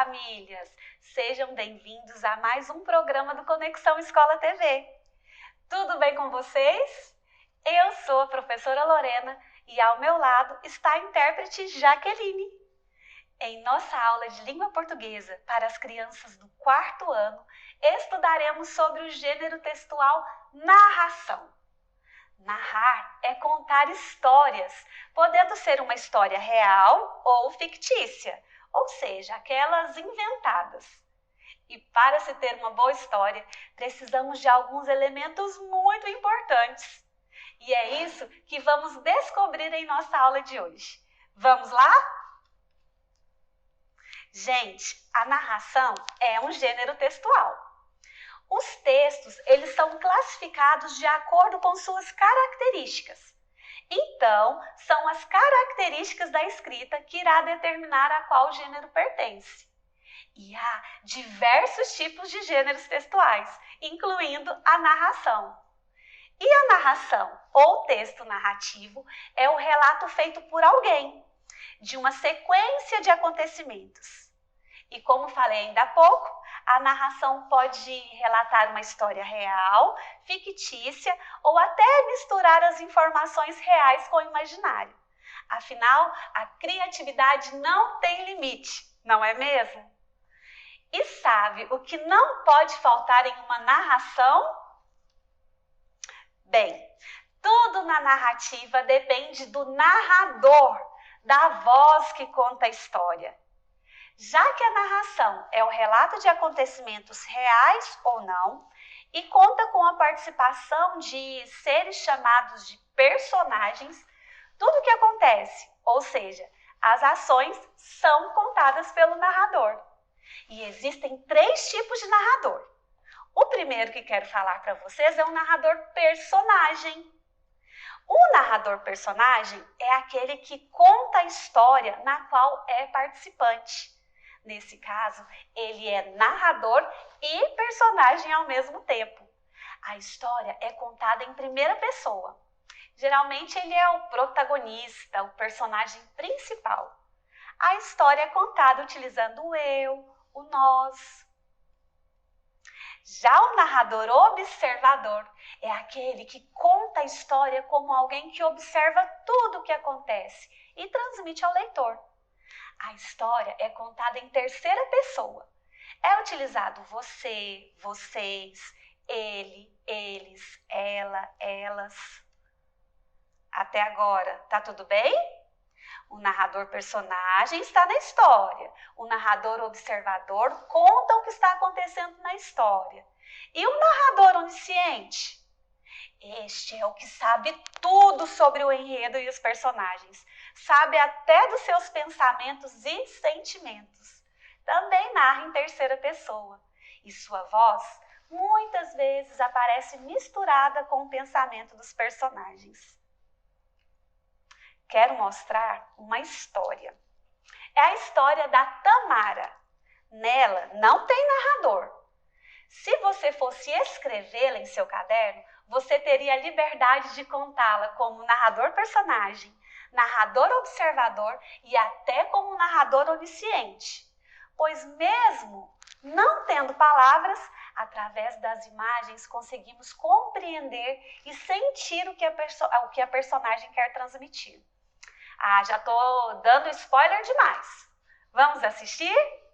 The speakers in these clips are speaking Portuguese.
famílias! Sejam bem-vindos a mais um programa do Conexão Escola TV. Tudo bem com vocês? Eu sou a professora Lorena e ao meu lado está a intérprete Jaqueline. Em nossa aula de língua portuguesa para as crianças do 4º ano, estudaremos sobre o gênero textual narração. Narrar é contar histórias, podendo ser uma história real ou fictícia, ou seja, aquelas inventadas. E para se ter uma boa história, precisamos de alguns elementos muito importantes. E é isso que vamos descobrir em nossa aula de hoje. Vamos lá? Gente, a narração é um gênero textual. Os textos, eles são classificados de acordo com suas características. Então, são as características da escrita que irá determinar a qual gênero pertence. E há diversos tipos de gêneros textuais, incluindo a narração. E a narração, ou texto narrativo, é o relato feito por alguém, de uma sequência de acontecimentos. E como falei ainda há pouco, a narração pode relatar uma história real, fictícia ou até misturar as informações reais com o imaginário. Afinal, a criatividade não tem limite, não é mesmo? E sabe o que não pode faltar em uma narração? Bem, tudo na narrativa depende do narrador, da voz que conta a história. Já que a narração é o relato de acontecimentos reais ou não, e conta com a participação de seres chamados de personagens, tudo o que acontece, ou seja, as ações, são contadas pelo narrador. E existem 3 tipos de narrador. O primeiro que quero falar para vocês é o narrador personagem. O narrador personagem é aquele que conta a história na qual é participante. Nesse caso, ele é narrador e personagem ao mesmo tempo. A história é contada em primeira pessoa. Geralmente, ele é o protagonista, o personagem principal. A história é contada utilizando o eu, o nós. Já o narrador observador é aquele que conta a história como alguém que observa tudo o que acontece e transmite ao leitor. A história é contada em terceira pessoa. É utilizado você, vocês, ele, eles, ela, elas. Até agora, tá tudo bem? O narrador personagem está na história. O narrador observador conta o que está acontecendo na história. E o narrador onisciente? Este é o que sabe tudo sobre o enredo e os personagens. Sabe até dos seus pensamentos e sentimentos. Também narra em terceira pessoa. E sua voz, muitas vezes, aparece misturada com o pensamento dos personagens. Quero mostrar uma história. É a história da Tamara. Nela não tem narrador. Se você fosse escrevê-la em seu caderno, você teria a liberdade de contá-la como narrador personagem, narrador observador e até como narrador onisciente. Pois mesmo não tendo palavras, através das imagens conseguimos compreender e sentir o que a personagem quer transmitir. Já estou dando spoiler demais. Vamos assistir?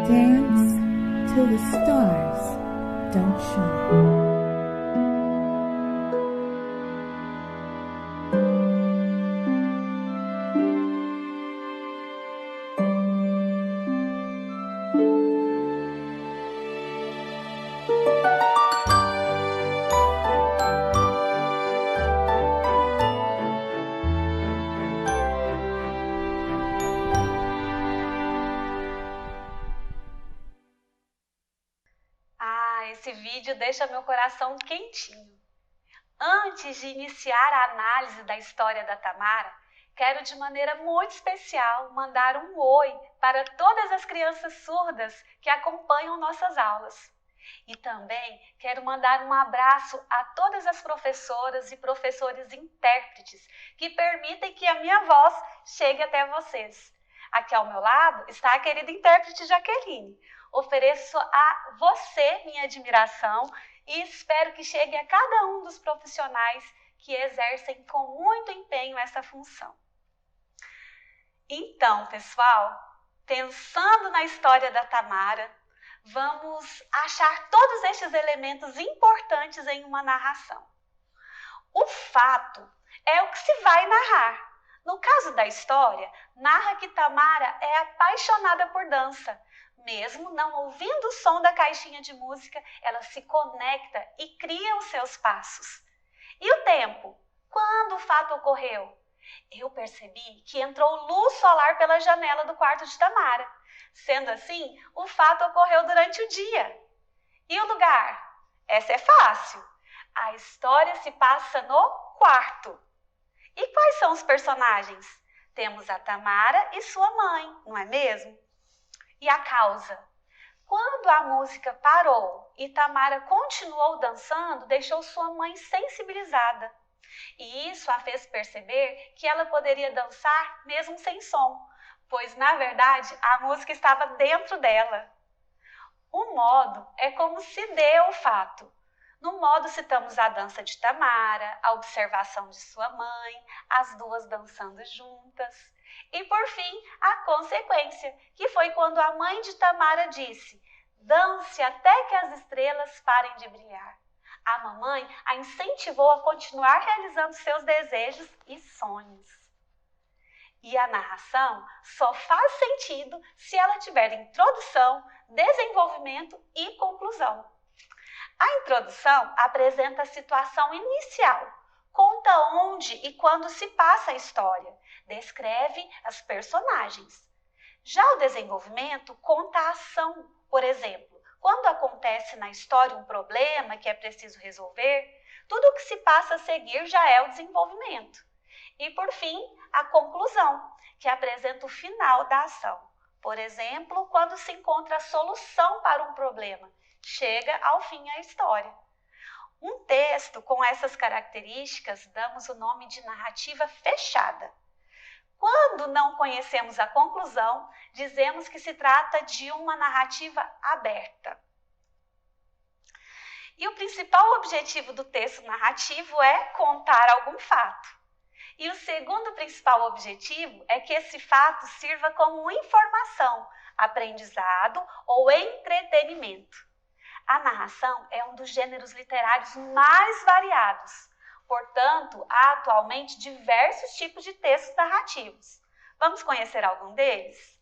Dance till the stars don't shine. Esse vídeo deixa meu coração quentinho. Antes de iniciar a análise da história da Tamara, quero de maneira muito especial mandar um oi para todas as crianças surdas que acompanham nossas aulas. E também quero mandar um abraço a todas as professoras e professores intérpretes que permitem que a minha voz chegue até vocês. Aqui ao meu lado está a querida intérprete Jaqueline. Ofereço a você minha admiração e espero que chegue a cada um dos profissionais que exercem com muito empenho essa função. Então, pessoal, pensando na história da Tamara, vamos achar todos estes elementos importantes em uma narração. O fato é o que se vai narrar. No caso da história, narra que Tamara é apaixonada por dança. Mesmo não ouvindo o som da caixinha de música, ela se conecta e cria os seus passos. E o tempo? Quando o fato ocorreu? Eu percebi que entrou luz solar pela janela do quarto de Tamara. Sendo assim, o fato ocorreu durante o dia. E o lugar? Essa é fácil. A história se passa no quarto. E quais são os personagens? Temos a Tamara e sua mãe, não é mesmo? E a causa? Quando a música parou e Tamara continuou dançando, deixou sua mãe sensibilizada. E isso a fez perceber que ela poderia dançar mesmo sem som, pois na verdade a música estava dentro dela. O modo é como se deu o fato. No modo citamos a dança de Tamara, a observação de sua mãe, as duas dançando juntas. E por fim, a consequência, que foi quando a mãe de Tamara disse: "Dance até que as estrelas parem de brilhar." A mamãe a incentivou a continuar realizando seus desejos e sonhos. E a narração só faz sentido se ela tiver introdução, desenvolvimento e conclusão. A introdução apresenta a situação inicial, conta onde e quando se passa a história, descreve as personagens. Já o desenvolvimento conta a ação, por exemplo, quando acontece na história um problema que é preciso resolver, tudo o que se passa a seguir já é o desenvolvimento. E por fim, a conclusão, que apresenta o final da ação. Por exemplo, quando se encontra a solução para um problema, chega ao fim a história. Um texto com essas características damos o nome de narrativa fechada. Quando não conhecemos a conclusão, dizemos que se trata de uma narrativa aberta. E o principal objetivo do texto narrativo é contar algum fato. E o segundo principal objetivo é que esse fato sirva como informação, aprendizado ou entretenimento. A narração é um dos gêneros literários mais variados. Portanto, há atualmente diversos tipos de textos narrativos. Vamos conhecer algum deles?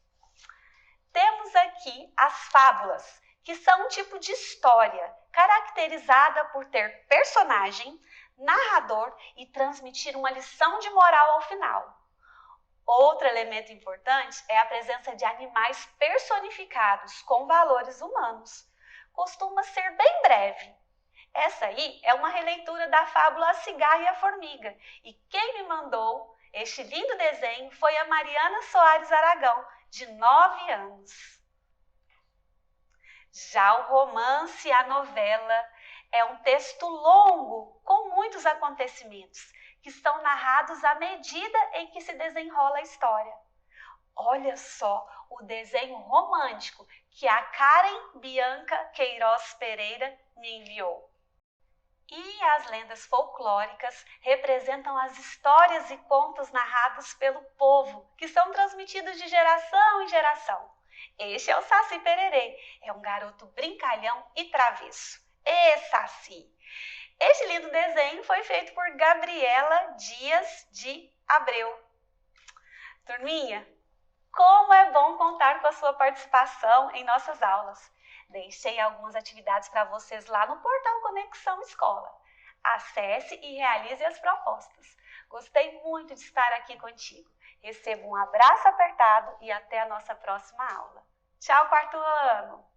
Temos aqui as fábulas, que são um tipo de história caracterizada por ter personagem, narrador e transmitir uma lição de moral ao final. Outro elemento importante é a presença de animais personificados com valores humanos. Costuma ser bem breve. Essa aí é uma releitura da fábula A Cigarra e a Formiga. E quem me mandou este lindo desenho foi a Mariana Soares Aragão, de 9 anos. Já o romance e a novela é um texto longo, com muitos acontecimentos, que são narrados à medida em que se desenrola a história. Olha só o desenho romântico que a Karen Bianca Queiroz Pereira me enviou. E as lendas folclóricas representam as histórias e contos narrados pelo povo, que são transmitidos de geração em geração. Este é o Saci Pererê. É um garoto brincalhão e travesso. Ê, Saci! Este lindo desenho foi feito por Gabriela Dias de Abreu. Turminha, como é bom contar com a sua participação em nossas aulas. Deixei algumas atividades para vocês lá no portal Conexão Escola. Acesse e realize as propostas. Gostei muito de estar aqui contigo. Receba um abraço apertado e até a nossa próxima aula. Tchau, quarto ano!